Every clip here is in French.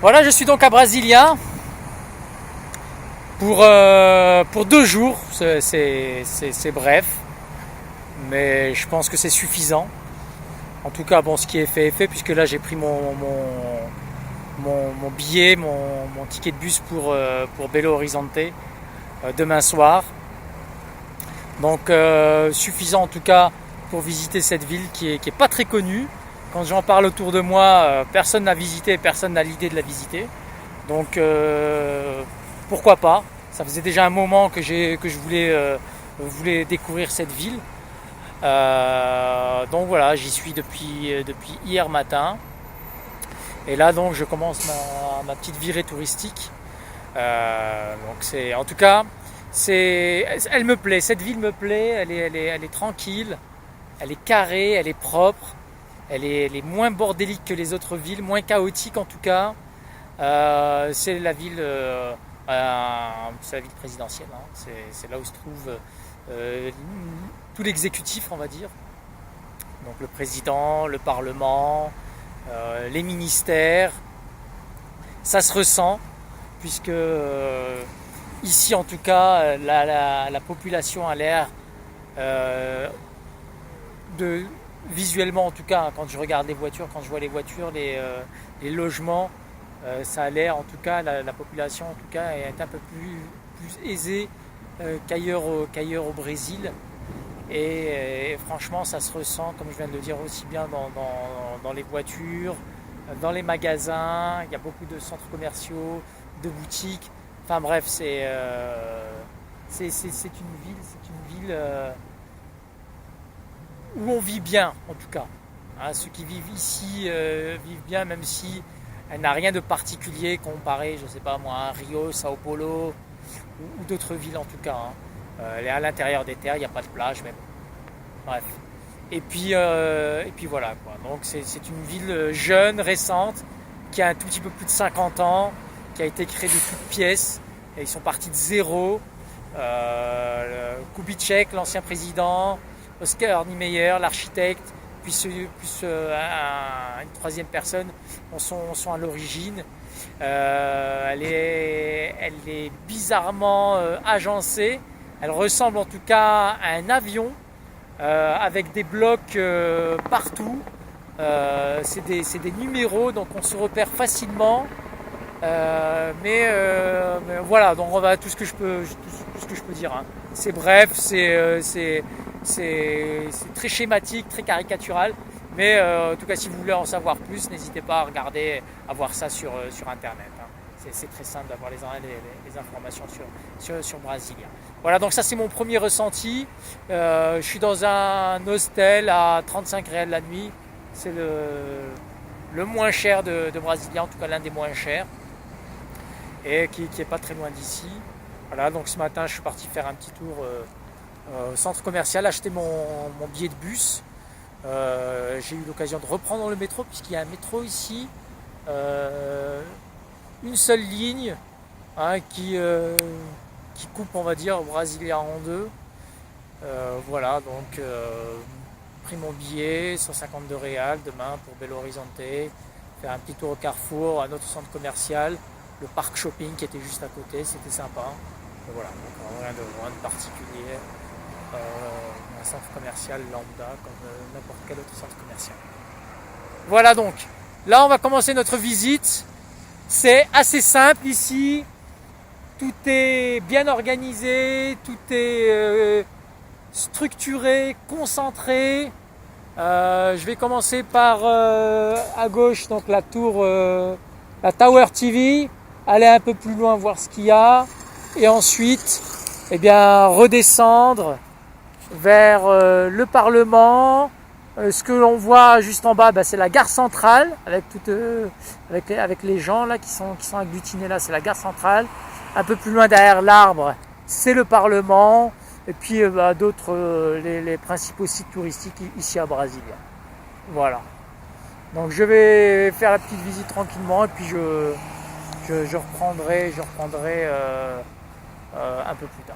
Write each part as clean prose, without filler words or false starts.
Voilà, je suis donc à Brasilia pour 2 jours. C'est bref, mais je pense que c'est suffisant. En tout cas, bon, ce qui est fait est fait, puisque là j'ai pris mon billet, mon ticket de bus pour Belo Horizonte demain soir. Donc suffisant en tout cas pour visiter cette ville qui est pas très connue. Quand j'en parle autour de moi, personne n'a visité, personne n'a l'idée de la visiter. Donc pourquoi pas. Ça faisait déjà un moment que je voulais découvrir cette ville. Donc voilà, j'y suis depuis hier matin. Et là donc je commence ma petite virée touristique. Donc c'est, en tout cas, elle me plaît, cette ville me plaît, elle est tranquille, elle est carrée, elle est propre, elle est moins bordélique que les autres villes, moins chaotique en tout cas. C'est la ville présidentielle, hein. C'est là où se trouve tout l'exécutif, on va dire. Donc le président, le parlement, les ministères, ça se ressent, puisque ici en tout cas la population a l'air visuellement en tout cas, quand je regarde les voitures, quand je vois les voitures, les logements, ça a l'air en tout cas, la population en tout cas est un peu plus aisée qu'ailleurs au Brésil. Et franchement ça se ressent, comme je viens de le dire, aussi bien dans les voitures, dans les magasins. Il y a beaucoup de centres commerciaux, de boutiques. Enfin bref, c'est une ville où on vit bien en tout cas. Hein, ceux qui vivent ici vivent bien, même si elle n'a rien de particulier comparé, je sais pas moi, à Rio, Sao Paulo ou d'autres villes en tout cas. Hein. Elle est à l'intérieur des terres, il n'y a pas de plage, mais bon. Bref. Et puis voilà quoi. Donc c'est une ville jeune, récente, qui a un tout petit peu plus de 50 ans, qui a été créée de toutes pièces. Et ils sont partis de zéro. Kubitschek, l'ancien président, Oscar Niemeyer, l'architecte, puis une troisième personne sont à l'origine. Elle est bizarrement agencée. Elle ressemble en tout cas à un avion avec des blocs partout. C'est des numéros, donc on se repère facilement. Mais voilà, donc on va tout ce que je peux dire. Hein. C'est bref, c'est très schématique, très caricatural. Mais en tout cas, si vous voulez en savoir plus, n'hésitez pas à regarder, à voir ça sur Internet. Hein. C'est très simple d'avoir les informations sur Brasilia. Voilà, donc ça c'est mon premier ressenti. Je suis dans un hostel à 35 réals la nuit. C'est le moins cher de Brasilia, en tout cas l'un des moins chers. Et qui est pas très loin d'ici. Voilà, donc ce matin je suis parti faire un petit tour au centre commercial, acheter mon billet de bus. J'ai eu l'occasion de reprendre le métro, puisqu'il y a un métro ici, une seule ligne, hein, qui coupe, on va dire, Brasilia en deux. Voilà, donc pris mon billet, 152 réals demain pour Belo Horizonte, faire un petit tour au Carrefour, un autre centre commercial, le parc shopping qui était juste à côté, c'était sympa. Et voilà, donc rien de particulier. Un centre commercial lambda comme n'importe quel autre centre commercial. Voilà, donc là on va commencer notre visite. C'est assez simple ici, tout est bien organisé, tout est structuré, concentré. Je vais commencer par à gauche, donc la tour, la Tower TV, aller un peu plus loin voir ce qu'il y a, et ensuite redescendre vers le Parlement. Ce que l'on voit juste en bas, c'est la gare centrale avec les gens là qui sont agglutinés là, c'est la gare centrale. Un peu plus loin derrière l'arbre, c'est le Parlement. Et puis d'autres, les principaux sites touristiques ici à Brasilia. Voilà. Donc je vais faire la petite visite tranquillement, et puis je reprendrai un peu plus tard.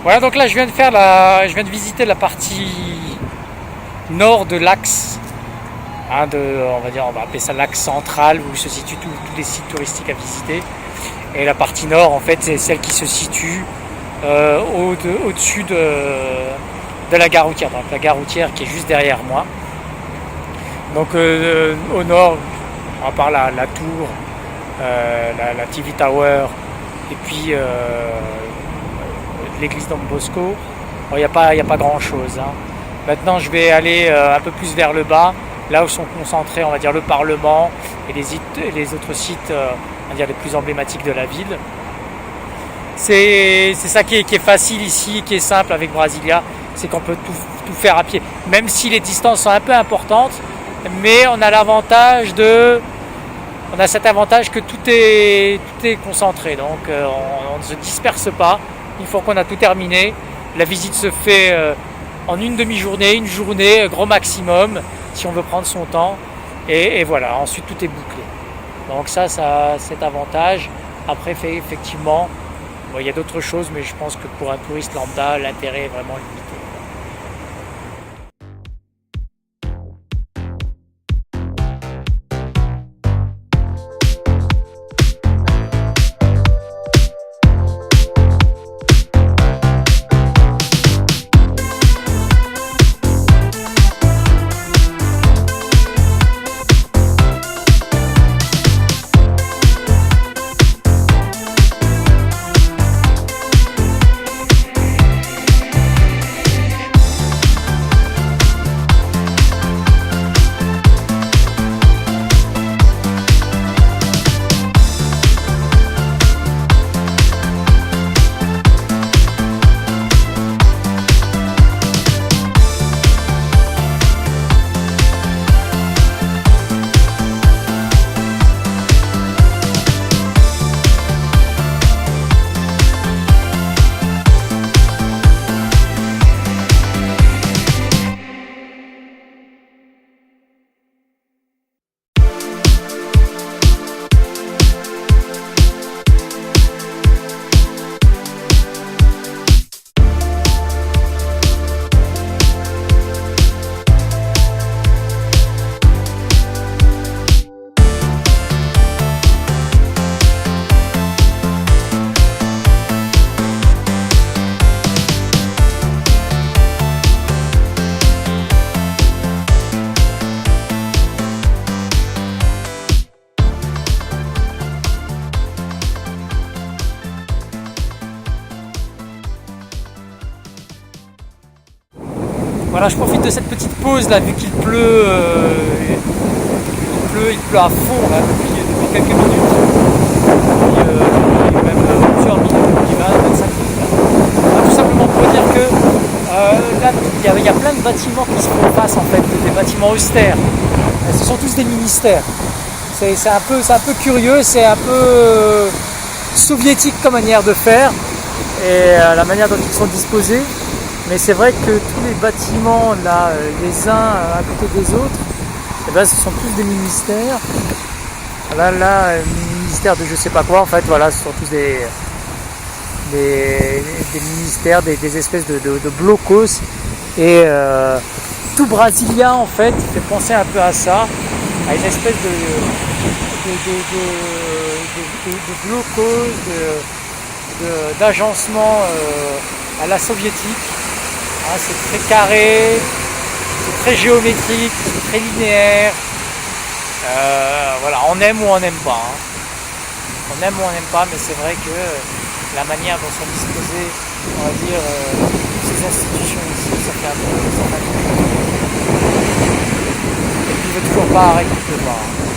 Voilà, donc là je viens de visiter la partie nord de l'axe, hein, on va appeler ça l'axe central où se situent tous les sites touristiques à visiter. Et la partie nord, en fait, c'est celle qui se situe au-dessus de la gare routière. Donc la gare routière qui est juste derrière moi. Donc au nord, à part la tour, la TV Tower, et puis l'église Don Bosco, il n'y a pas grand chose. Hein. Maintenant je vais aller un peu plus vers le bas, là où sont concentrés, on va dire, le Parlement et les autres sites on va dire, les plus emblématiques de la ville. C'est ça qui est facile ici, qui est simple avec Brasilia, c'est qu'on peut tout faire à pied. Même si les distances sont un peu importantes, mais on a cet avantage que tout est concentré, donc on ne se disperse pas. Une fois qu'on a tout terminé, la visite se fait en une demi-journée, une journée, gros maximum, si on veut prendre son temps, et voilà, ensuite tout est bouclé. Donc ça a cet avantage. Après, effectivement, il y a d'autres choses, mais je pense que pour un touriste lambda, l'intérêt est vraiment limité. Voilà, je profite de cette petite pause là, vu qu'il pleut, il pleut à fond là, depuis quelques minutes, depuis même plusieurs minutes, depuis 20-25 minutes. Là. Tout simplement pour dire que là, il y a plein de bâtiments qui se font face en fait, des bâtiments austères. Ce sont tous des ministères. C'est un peu curieux, c'est un peu soviétique comme manière de faire et la manière dont ils sont disposés. Mais c'est vrai que tous les bâtiments, là, les uns à côté des autres, eh ben, ce sont tous des ministères. Là, ministère de je sais pas quoi, en fait, voilà, ce sont tous des ministères, des espèces de blocos. Et tout Brasilia, en fait, fait penser un peu à ça, à une espèce de blocos, d'agencement à la soviétique. C'est très carré, c'est très géométrique, c'est très linéaire. Voilà, on aime ou on n'aime pas. Hein. On aime ou on n'aime pas, mais c'est vrai que la manière dont sont disposées, on va dire, ces institutions ici, ça fait un peu. Et puis il ne veut toujours pas arrêter de pleuvoir. Hein.